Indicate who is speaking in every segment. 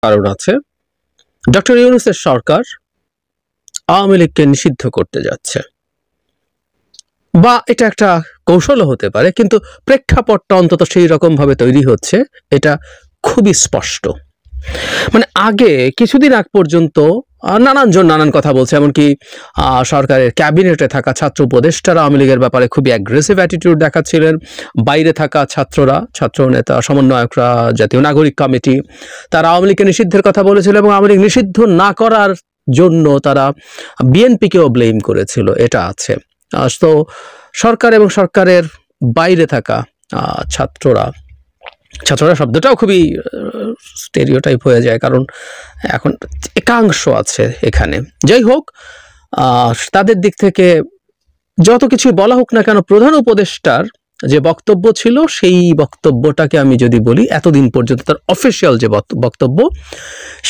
Speaker 1: কারণ আছে। ডক্টর ইউনূসের সরকার আওয়ামী লীগকে নিষিদ্ধ করতে যাচ্ছে, বা এটা একটা কৌশলও হতে পারে, কিন্তু প্রেক্ষাপটটা অন্তত সেই রকম ভাবে তৈরি হচ্ছে, এটা খুবই স্পষ্ট। মানে আগে কিছুদিন আগ পর্যন্ত নানানজন নানান কথা বলছে, এমনকি সরকারের ক্যাবিনেটে থাকা ছাত্র উপদেষ্টারা আওয়ামী লীগের ব্যাপারে খুবই অ্যাগ্রেসিভ অ্যাটিটিউড দেখাচ্ছিলেন। বাইরে থাকা ছাত্ররা, ছাত্র নেতা, সমন্বয়করা, জাতীয় নাগরিক কমিটি, তারা আওয়ামী লীগকে নিষিদ্ধের কথা বলেছিল এবং আওয়ামী লীগ নিষিদ্ধ না করার জন্য তারা বিএনপিকেও ব্লেম করেছিল। এটা আছে। তো সরকার এবং সরকারের বাইরে থাকা ছাত্ররা শব্দটাও খুবই স্টেরিওটাইপ হয়ে যায়, কারণ এখন একাংশ আছে এখানে। যাই হোক, তাদের দিক থেকে যত কিছু বলা হোক না কেন, প্রধান উপদেষ্টার যে বক্তব্য ছিল সেই বক্তব্যটাকে আমি যদি বলি, এতদিন পর্যন্ত তার অফিসিয়াল যে বক্তব্য,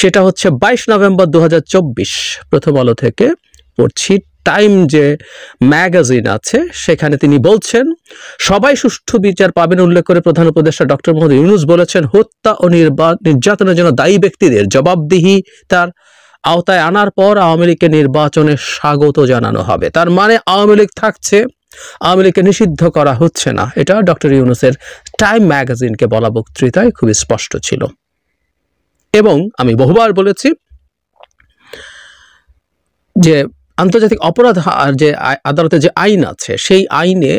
Speaker 1: সেটা হচ্ছে 22 নভেম্বর 2024 প্রথম আলো থেকে পড়ছি। টাইম যে ম্যাগাজিন আছে সেখানে তিনি বলছেন, সবাই সুষ্ঠু বিচার পাবেন উল্লেখ করে প্রধান উপদেষ্টা ডক্টর মোহাম্মদ ইউনূস বলেছেন, হত্যা ও নির্যাতনের জন্য দায়ী ব্যক্তিদের জবাবদিহি তার আওতায় আনার পর আওয়ামী লীগকে নির্বাচনে স্বাগত জানানো হবে। তার মানে আওয়ামী লীগ থাকছে, আওয়ামী লীগকে নিষিদ্ধ করা হচ্ছে না। এটা ডক্টর ইউনূসের টাইম ম্যাগাজিনকে বলা বক্তৃতায় খুবই স্পষ্ট ছিল। এবং আমি বহুবার বলেছি যে আন্তর্জাতিক অপরাধ যে আদালতে যে আইন আছে, সেই আইনে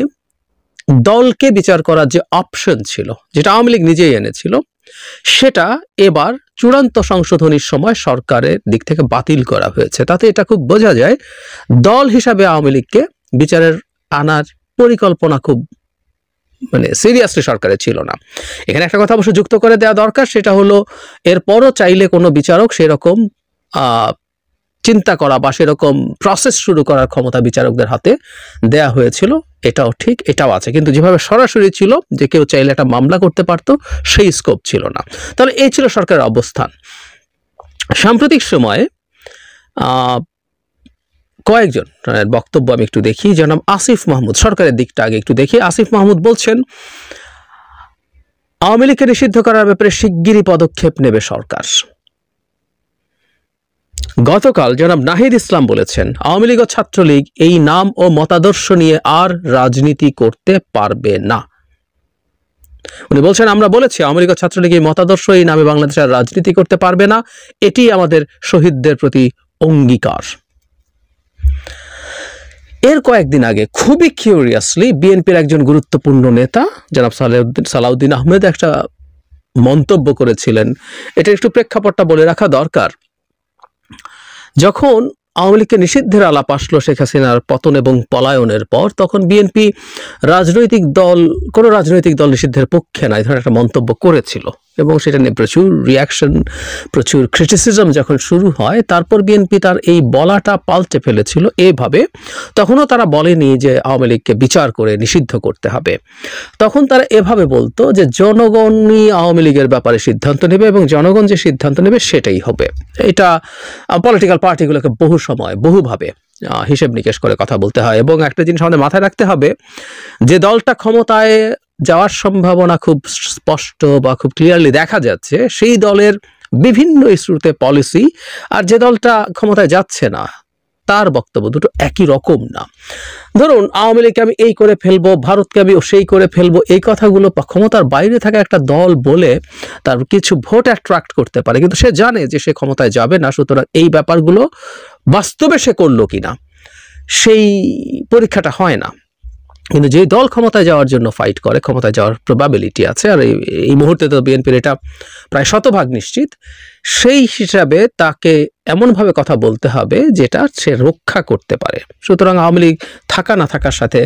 Speaker 1: দলকে বিচার করার যে অপশন ছিল, যেটা আওয়ামী লীগ নিজেই এনেছিল, সেটা এবার চূড়ান্ত সংশোধনীর সময় সরকারের দিক থেকে বাতিল করা হয়েছে। তাতে এটা খুব বোঝা যায় দল হিসাবে আওয়ামী লীগকে বিচারের আনার পরিকল্পনা খুব সিরিয়াসলি সরকারের ছিল না। এখানে একটা কথা অবশ্য যুক্ত করে দেওয়া দরকার, সেটা হলো এরপরও চাইলে কোনো বিচারক সেরকম চিন্তা করা বা সেরকম প্রসেস শুরু করার ক্ষমতা বিচারকদের হাতে দেয়া হয়েছিল। এটাও ঠিক, এটাও আছে, কিন্তু যেভাবে সরাসরি ছিল যে কেউ চাইলে একটা মামলা করতে পারতো, সেই স্কোপ ছিল না। তাহলে এই ছিল সরকারের অবস্থান। সাম্প্রতিক সময়ে কয়েকজন বক্তব্য আমি একটু দেখি। জনাব আসিফ মাহমুদ, সরকারের দিকটা আগে একটু দেখি। আসিফ মাহমুদ বলছেন, আওয়ামী লীগকে নিষিদ্ধ করার ব্যাপারে শিগগিরই পদক্ষেপ নেবে সরকার। গতকাল জনাব নাহিদ ইসলাম বলেছেন, আওয়ামী লীগ ও ছাত্রলীগ এই নাম ও মতাদর্শ নিয়ে আর রাজনীতি করতে পারবে না। উনি বলছেন, আমরা বলেছি আওয়ামী লীগ ও ছাত্রলীগ এই মতাদর্শ, এই নামে বাংলাদেশে আর রাজনীতি করতে পারবে না। এটি আমাদের শহীদদের প্রতি অঙ্গীকার। এর কয়েকদিন আগে খুবই কিউরিয়াসলি বিএনপির একজন গুরুত্বপূর্ণ নেতা জনাব সালাউদ্দিন আহমেদ একটা মন্তব্য করেছিলেন। এটা একটু প্রেক্ষাপটটা বলে রাখা দরকার। যখন আওয়ামী লীগকে নিষিদ্ধের আলাপ আসলো শেখ হাসিনার পতন এবং পলায়নের পর, তখন বিএনপি কোনো রাজনৈতিক দল নিষিদ্ধের পক্ষে না, এই ধরনের একটা মন্তব্য করেছিল এবং সেটা নিয়ে প্রচুর রিয়াকশন, প্রচুর ক্রিটিসিজম যখন শুরু হয়, তারপর বিএনপি তার এই বলাটা পাল্টে ফেলেছিল এভাবে। তখনও তারা বলেনি যে আওয়ামী লীগকে বিচার করে নিষিদ্ধ করতে হবে, তখন তারা এভাবে বলতো যে জনগণই আওয়ামী লীগের ব্যাপারে সিদ্ধান্ত নেবে এবং জনগণ যে সিদ্ধান্ত নেবে সেটাই হবে। এটা পলিটিক্যাল পার্টিগুলোকে বহু সময় বহুভাবে হিসেব নিকেশ করে কথা বলতে হয়। এবং একটা জিনিস আমাদের মাথায় রাখতে হবে, যে দলটা ক্ষমতায় যাওয়ার সম্ভাবনা খুব স্পষ্ট বা খুব ক্লিয়ারলি দেখা যাচ্ছে, সেই দলের বিভিন্ন ইস্যুতে পলিসি, আর যে দলটা ক্ষমতায় যাচ্ছে না তার বক্তব্য দুটো একই রকম না। ধরুন আওয়ামী লীগকে আমি এই করে ফেলবো, ভারতকে আমি সেই করে ফেলবো, এই কথাগুলো ক্ষমতার বাইরে থাকা একটা দল বলে তার কিছু ভোট অ্যাট্রাক্ট করতে পারে, কিন্তু সে জানে যে সে ক্ষমতায় যাবে না। সুতরাং এই ব্যাপারগুলো বাস্তবে সে করলো কিনা সেই পরীক্ষাটা হয় না। কিন্তু যে দল ক্ষমতায় যাওয়ার জন্য ফাইট করে, ক্ষমতায় যাওয়ার প্রবাবিলিটি আছে, আর এই মুহূর্তে তো বিএনপির এটা প্রায় 100% নিশ্চিত, সেই হিসাবে তাকে এমনভাবে কথা বলতে হবে যেটা সে রক্ষা করতে পারে। সুতরাং আওয়ামী লীগ থাকা না থাকার সাথে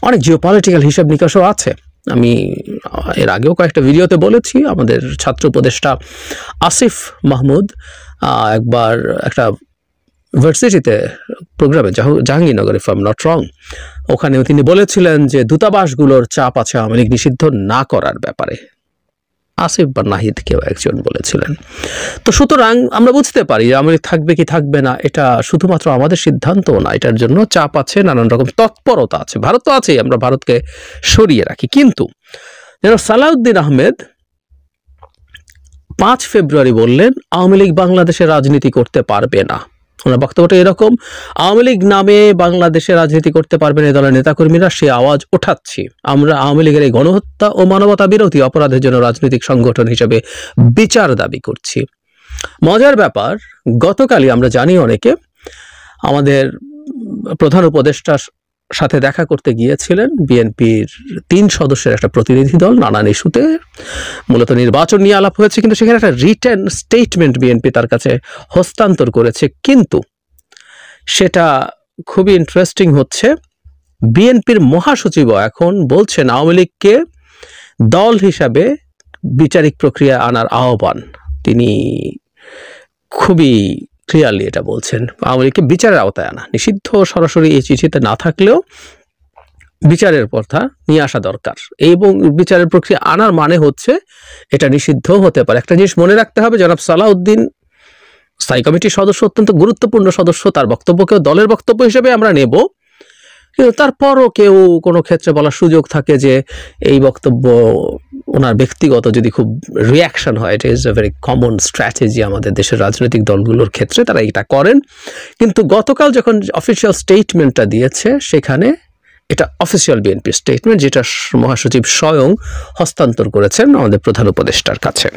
Speaker 1: অনেক জিওপলিটিক্যাল হিসাব নিকাশও আছে। আমি এর আগেও কয়েকটা ভিডিওতে বলেছি, আমাদের ছাত্র উপদেষ্টা আসিফ মাহমুদ একবার একটা ভার্সিটিতে প্রোগ্রামে, Jahangirnagar if I am not wrong, ওখানেও তিনি বলেছিলেন যে দূতাবাসগুলোর চাপ আছে আওয়ামী লীগ নিষিদ্ধ না করার ব্যাপারে। আসিফ বা নাহিদ কেউ একজন বলেছিলেন। তো সুতরাং আমরা বুঝতে পারি আওয়ামী লীগ থাকবে কি থাকবে না এটা শুধুমাত্র আমাদের সিদ্ধান্তও না, এটার জন্য চাপ আছে, নানান রকম তৎপরতা আছে। ভারত তো আছেই, আমরা ভারতকে সরিয়ে রাখি। কিন্তু যেন সালাউদ্দিন আহমেদ 5 ফেব্রুয়ারি বললেন আওয়ামী লীগ বাংলাদেশে রাজনীতি করতে পারবে না। ওনার বক্তব্যটা এরকম, আওয়ামী লীগ নামে বাংলাদেশে রাজনীতি করতে পারবে না এই দলের নেতাকর্মীরা, সে আওয়াজ ওঠাচ্ছি। আমরা আওয়ামী লীগের এই গণহত্যা ও মানবতা বিরোধী অপরাধের জন্য রাজনৈতিক সংগঠন হিসেবে বিচার দাবি করছি। মজার ব্যাপার, গতকালই আমরা জানি অনেকে আমাদের প্রধান উপদেষ্টার সাথে দেখা করতে গিয়েছিলেন বিএনপির 3 সদস্যের একটা প্রতিনিধি দল। নানান ইস্যুতে মূলত নির্বাচন নিয়ে আলাপ হয়েছে, কিন্তু সেখানে একটা রিটেন স্টেটমেন্ট বিএনপি তার কাছে হস্তান্তর করেছে। কিন্তু সেটা খুবই ইন্টারেস্টিং হচ্ছে, বিএনপির মহাসচিবও এখন বলছেন আওয়ামী লীগকে দল হিসাবে বিচারিক প্রক্রিয়া আনার আহ্বান। তিনি খুবই ক্লিয়ারলি এটা বলছেন, আওয়ামী লীগকে বিচারের আওতায় আনা নিষিদ্ধ সরাসরি এই চিঠিতে না থাকলেও বিচারের কথা নিয়ে আসা দরকার, এবং বিচারের প্রক্রিয়া আনার মানে হচ্ছে এটা নিষিদ্ধ হতে পারে। একটা জিনিস মনে রাখতে হবে, জনাব সালাউদ্দিন স্থায়ী কমিটির সদস্য, অত্যন্ত গুরুত্বপূর্ণ সদস্য, তার বক্তব্যকেও দলের বক্তব্য হিসেবে আমরা নেব, কিন্তু তারপরও কেউ কোনো ক্ষেত্রে বলার সুযোগ থাকে যে এই বক্তব্য ওনার ব্যক্তিগত যদি খুব রিয়াকশন হয়। It is a very common strategy আমাদের দেশের রাজনৈতিক দলগুলোর ক্ষেত্রে, তারা এটা করেন। কিন্তু গতকাল যখন অফিসিয়াল স্টেটমেন্টটা দিয়েছে, সেখানে এটা অফিসিয়াল বিএনপি স্টেটমেন্ট, যেটা মহাসচিব স্বয়ং হস্তান্তর করেছেন আমাদের প্রধান উপদেষ্টার কাছে।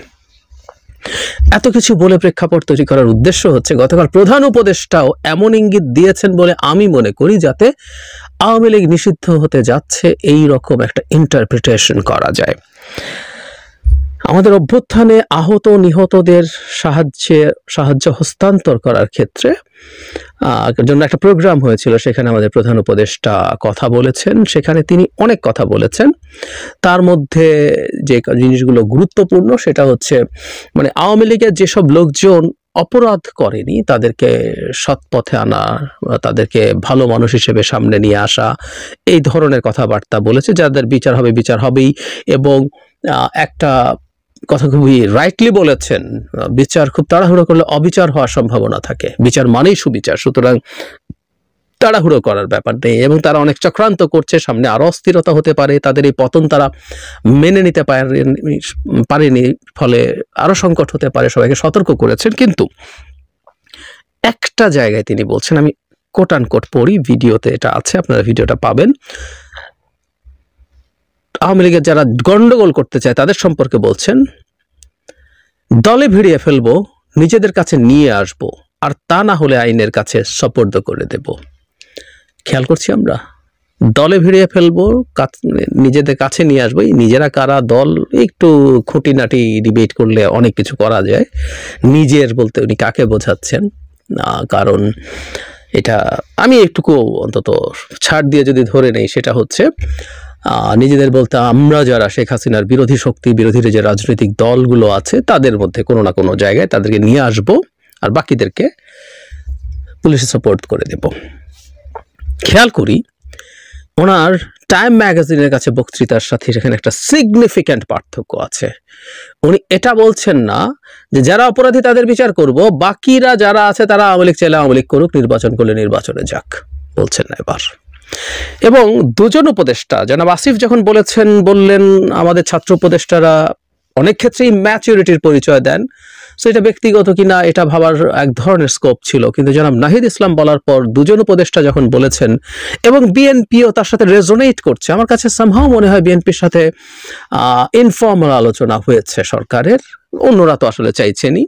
Speaker 1: এত কিছু বলে প্রেক্ষাপট তৈরি করার উদ্দেশ্য হচ্ছে, গতকাল প্রধান উপদেষ্টাও এমন ইঙ্গিত দিয়েছেন বলে আমি মনে করি, যাতে আওয়ামী লীগ নিষিদ্ধ হতে যাচ্ছে এই রকম একটা ইন্টারপ্রিটেশন করা যায়। আমাদের অভ্যুত্থানে আহত নিহতদের সাহায্য হস্তান্তর করার ক্ষেত্রে জন্য একটা প্রোগ্রাম হয়েছিল, সেখানে আমাদের প্রধান উপদেষ্টা কথা বলেছেন। সেখানে তিনি অনেক কথা বলেছেন, তার মধ্যে যে জিনিসগুলো গুরুত্বপূর্ণ সেটা হচ্ছে মানে আওয়ামী লীগের যেসব লোকজন অপরাধ করেনি তাদেরকে সৎ পথে আনা, তাদেরকে ভালো মানুষ হিসেবে সামনে নিয়ে আসা, এই ধরনের কথাবার্তা বলেছে। যাদের বিচার হবে বিচার হবেই, এবং একটা কথা খুবই রাইটলি বলেছেন, বিচার খুব তাড়াহুড়ো করলে অবিচার হওয়ার সম্ভাবনা থাকে, বিচার মানেই সুবিচার, সুতরাং তাড়াহুড়ো করার ব্যাপার নেই। এবং তারা অনেক চক্রান্ত করছে, সামনে আরো অস্থিরতা হতে পারে, তাদের এই পতন তারা মেনে নিতে পারেনি, ফলে আরো সংকট হতে পারে, সবাইকে সতর্ক করেছেন। কিন্তু একটা জায়গায় তিনি বলছেন, আমি কোট আন কোট পড়ি, ভিডিওতে এটা আছে, আপনারা ভিডিওটা পাবেন। আওয়ামী লীগের যারা গন্ডগোল করতে চায় তাদের সম্পর্কে বলছেন, দলে ভিড়িয়ে ফেলবো, নিজেদের কাছে নিয়ে আসব, আর তা না হলে আইনের কাছে সোপর্দ করে দেব। খেয়াল করছি আমরা, দলে ভিড়িয়ে ফেলবো, নিজেদের কাছে নিয়ে আসবো। নিজেরা কারা, দল একটু খুঁটিনাটি ডিবেট করলে অনেক কিছু করা যায়। নিজের বলতে উনি কাকে বোঝাচ্ছেন, কারণ এটা আমি একটুকু অন্তত ছাড় দিয়ে যদি ধরে নেই, সেটা হচ্ছে নিজেদের বলতে আমরা যারা শেখ হাসিনার বিরোধী শক্তি, বিরোধী যে রাজনৈতিক দলগুলো আছে তাদের মধ্যে কোনো না কোনো জায়গায় তাদেরকে নিয়ে আসবো, আর বাকিদেরকে পুলিশে সাপোর্ট করে দেব। খেয়াল করি ওনার টাইম ম্যাগাজিনের কাছে বক্তৃতার সাথে সেখানে একটা সিগনিফিক্যান্ট পার্থক্য আছে। উনি এটা বলছেন না যে যারা অপরাধী তাদের বিচার করব, বাকিরা যারা আছে তারা আওয়ামী লীগ চাইলে আওয়ামী লীগ করুক, নির্বাচন করলে নির্বাচনে যাক, বলছেন না এবার। এবং দুজন উপদেষ্টা, জনাব আসিফ যখন বললেন আমাদের ছাত্র উপদেষ্টারা অনেক ক্ষেত্রেই ম্যাচুরিটির পরিচয় দেন, সো এটা ব্যক্তিগত কিনা এটা ভাবার এক ধরনের স্কোপ ছিল। কিন্তু জনাব নাহিদ ইসলাম বলার পর দুজন উপদেষ্টা যখন বলেছেন, এবং বিএনপিও তার সাথে রেজোনেট করছে, আমার কাছে সামহাও মনে হয় বিএনপির সাথে ইনফর্মাল আলোচনা হয়েছে সরকারের, অন্যরা তো আসলে চাইছেনই।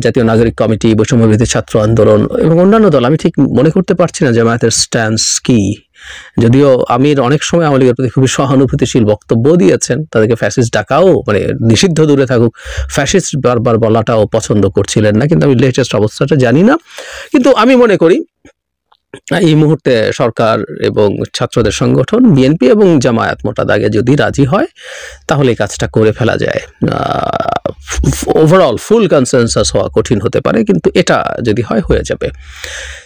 Speaker 1: জাতীয় নাগরিক কমিটি, বৈষম্যবিরোধী ছাত্র আন্দোলন এবং অন্যান্য দল, আমি ঠিক মনে করতে পারছি না জামায়াতের স্ট্যান্স কি, যদিও আমির অনেক সময় আওয়ামী লীগের প্রতি খুবই সহানুভূতিশীল বক্তব্য দিয়েছেন, তাদেরকে ফ্যাসিস্ট ডাকাও মানে নিষিদ্ধ দূরে থাকুক, ফ্যাসিস্ট বারবার বলাটাও পছন্দ করছিলেন না, কিন্তু আমি লেটেস্ট অবস্থাটা জানি না। কিন্তু আমি মনে করি এই মুহূর্তে সরকার এবং ছাত্রদের সংগঠন বিএনপি এবং জামায়াত মোটা দাগে যদি রাজি হয় তাহলে এই কাজটা করে ফেলা যায়। ওভারঅল ফুল কনসেনসাস হওয়া কঠিন হতে পারে, কিন্তু এটা যদি হয় হয়ে যাবে।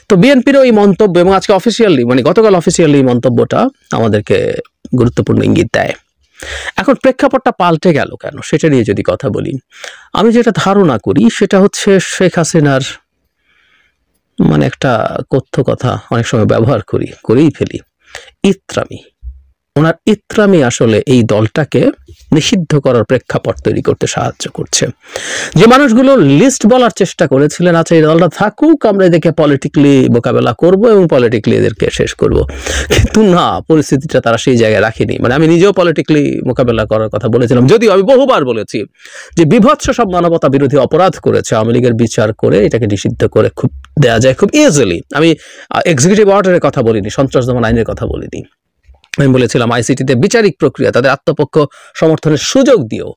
Speaker 1: তো বিএনপিরও এই মন্তব্য এবং আজকে অফিসিয়ালি মানে গতকাল অফিসিয়ালি মন্তব্যটা আমাদেরকে গুরুত্বপূর্ণ ইঙ্গিত দেয়। এখন প্রেক্ষাপটটা পাল্টে গেল কেন সেটা নিয়ে যদি কথা বলি, আমি যেটা ধারণা করি সেটা হচ্ছে শেখ হাসিনার মানে একটা কথ্য কথা অনেক সময় ব্যবহার করেই ফেলি, ইত্রামি। ওনার ইত্রামি আসলে এই দলটাকে নিষিদ্ধ করার প্রেক্ষাপট তৈরি করতে সাহায্য করছে। যে মানুষগুলো লিস্ট বলার চেষ্টা করেছিলেন, আচ্ছা এই দলটা থাকুক, আমরা এদেরকে পলিটিক্যালি মোকাবেলা করব এবং পলিটিক্যালি এদেরকে শেষ করব, কিন্তু না, পরিস্থিতিটা তারা সেই জায়গায় রাখেনি। মানে আমি নিজেও পলিটিক্যালি মোকাবেলা করার কথা বলেছিলাম, যদিও আমি বহুবার বলেছি যে বিভৎস সব মানবতা বিরোধী অপরাধ করেছে, আওয়ামী লীগের বিচার করে এটাকে নিষিদ্ধ করে খুব দেয়া যায় খুব ইজিলি। আমি এক্সিকিউটিভ অর্ডারের কথা বলিনি, সন্ত্রাস দমন আইনের কথা বলিনি। আমি বলেছিলাম আইসিটিতে বিচারিক প্রক্রিয়া, তাদের আত্মপক্ষ সমর্থনের সুযোগ দিয়েও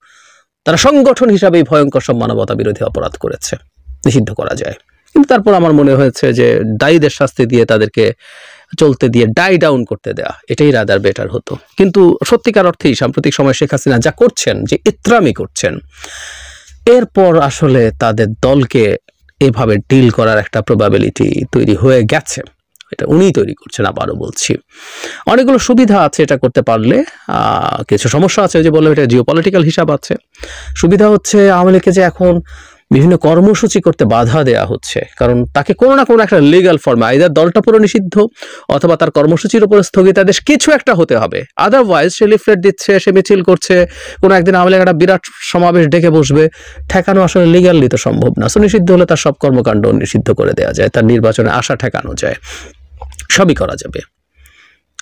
Speaker 1: তারা সংগঠন হিসাবে ভয়ঙ্কর সব মানবতা বিরোধী অপরাধ করেছে, নিষিদ্ধ করা যায়। কিন্তু তারপর আমার মনে হয়েছে যে দায়ীদের শাস্তি দিয়ে তাদেরকে চলতে দিয়ে ডাই ডাউন করতে দেয়া, এটাই রাদার বেটার হতো। কিন্তু সত্যিকার অর্থেই সাম্প্রতিক সময় শেখ হাসিনা যা করছেন, যে ইত্রামি করছেন, এরপর আসলে তাদের দলকে এভাবে ডিল করার একটা প্রবাবিলিটি তৈরি হয়ে গেছে। এটা উনিই তৈরি করছেন। আবারও বলছি, অনেকগুলো সুবিধা আছে এটা করতে পারলে, কিছু সমস্যা আছে, যে বললাম এটা জিওপলিটিক্যাল হিসাব আছে। সুবিধা হচ্ছে আওয়ামী লীগকে যে এখন বিভিন্ন কর্মসূচি করতে বাধা দেয়া হচ্ছে, কারণ তাকে কোনো না কোনো একটা লিগ্যাল ফর্মে আইদার দলটা পুরো নিষিদ্ধ অথবা তার কর্মসূচির উপরে স্থগিতাদেশ কিছু একটা হতে হবে। আদারওয়াইজ সে লিফলেট দিচ্ছে, সে মিছিল করছে, কোনো একদিন আওয়ামী লীগ একটা বিরাট সমাবেশ ডেকে বসবে, ঠেকানো আসলে লিগ্যালি তো সম্ভব না। সো নিষিদ্ধ হলে তার সব কর্মকাণ্ড নিষিদ্ধ করে দেওয়া যায়, তার নির্বাচনে আসা ঠেকানো যায়, সবই করা যাবে।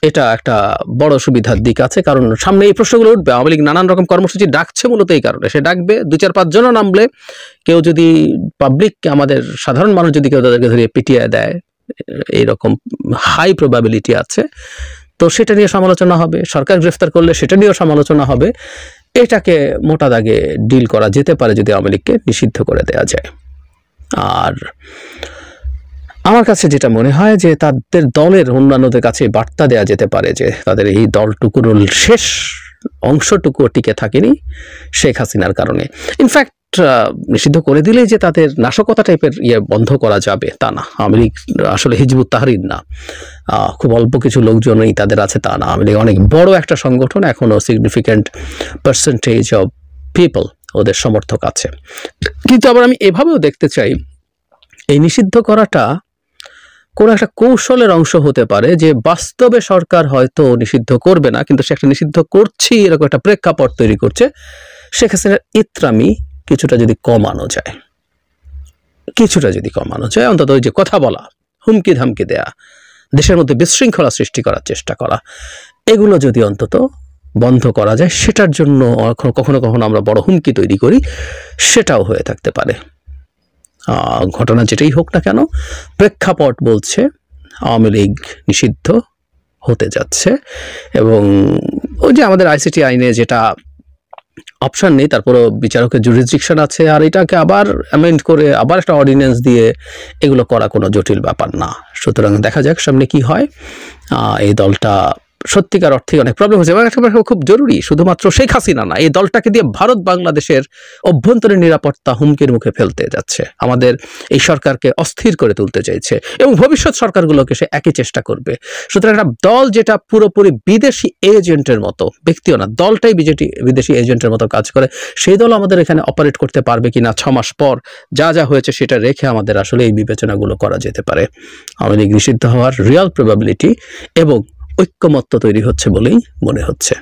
Speaker 1: এটা একটা বড় সুবিধার দিক আছে, কারণ সামনে এই প্রশ্নগুলো উঠবে। আওয়ামী লীগ নানান রকম কর্মসূচি ডাকছে মূলত এই কারণে, সে ডাকবে 2-4-5 জনও নামলে, কেউ যদি পাবলিক, আমাদের সাধারণ মানুষ যদি কেউ তাদেরকে ধরিয়ে পিটিয়ে দেয়, এইরকম হাই প্রবাবিলিটি আছে, তো সেটা নিয়ে সমালোচনা হবে। সরকার গ্রেফতার করলে সেটা নিয়েও সমালোচনা হবে। এটাকে মোটা দাগে ডিল করা যেতে পারে যদি আওয়ামী লীগকে নিষিদ্ধ করে দেওয়া যায়। আর আমার কাছে যেটা মনে হয় যে তাদের দলের অন্যান্যদের কাছে বার্তা দেওয়া যেতে পারে যে তাদের এই দলটুকুর শেষ অংশটুকু টিকে থাকেনি শেখ হাসিনার কারণে। ইনফ্যাক্ট নিষিদ্ধ করে দিলেই যে তাদের নাশকতা টাইপের বন্ধ করা যাবে তা না। আওয়ামী লীগ আসলে হিজবুত তাহরির না, খুব অল্প কিছু লোকজনই তাদের আছে তা না। আওয়ামী লীগ অনেক বড় একটা সংগঠন, এখনও সিগনিফিক্যান্ট পার্সেন্টেজ অফ পিপল ওদের সমর্থক আছে। কিন্তু আবার আমি এভাবেও দেখতে চাই, এই নিষিদ্ধ করাটা কোন একটা কৌশলের অংশ হতে পারে, যে বাস্তবে সরকার হয়তো নিষিদ্ধ করবে না, কিন্তু সে একটা নিষিদ্ধ করছি এরকম একটা প্রেক্ষাপট তৈরি করছে। শেখ হাসিনার ইত্রামি কিছুটা যদি কমানো যায়, অন্তত ওই যে কথা বলা, হুমকি ধামকি দেয়া, দেশের মধ্যে বিশৃঙ্খলা সৃষ্টি করার চেষ্টা করা, এগুলো যদি অন্তত বন্ধ করা যায়, সেটার জন্য কখনো কখনো আমরা বড় হুমকি তৈরি করি, সেটাও হয়ে থাকতে পারে। ঘটনা যেটাই হোক না কেন, প্রেক্ষাপট বলছে আওয়ামী লীগ নিষিদ্ধ হতে যাচ্ছে। এবং ওই যে আমাদের আইসিটি আইনে যেটা অপশন নেই, তারপরও বিচারকের জুরিসডিকশন আছে, আর এটাকে আবার অ্যামেন্ড করে আবার একটা অর্ডিন্যান্স দিয়ে এগুলো করা কোনো জটিল ব্যাপার না। সুতরাং দেখা যাক সামনে কি হয়। এই দলটা সত্যিকার অর্থে অনেক প্রবলেম হচ্ছে এবং একটা খুব জরুরি, শুধুমাত্র শেখ হাসিনা না, এই দলটাকে দিয়ে ভারত বাংলাদেশের অভ্যন্তরীণ নিরাপত্তা হুমকির মুখে ফেলতে যাচ্ছে, আমাদের এই সরকারকে অস্থির করে তুলতে চাইছে এবং ভবিষ্যৎ সরকারগুলোকে সে একই চেষ্টা করবে। সুতরাং একটা দল যেটা পুরোপুরি বিদেশি এজেন্টের মতো, ব্যক্তিও না, দলটাই বিদেশি এজেন্টের মতো কাজ করে, সেই দল আমাদের এখানে অপারেট করতে পারবে কিনা 6 মাস পর যা যা হয়েছে সেটা রেখে আমাদের আসলে এই বিবেচনাগুলো করা যেতে পারে। আওয়ামী লীগ নিষিদ্ধ হওয়ার রিয়াল প্রবাবিলিটি এবং ঐক্যমত্য তৈরি হচ্ছে বলেই মনে হচ্ছে।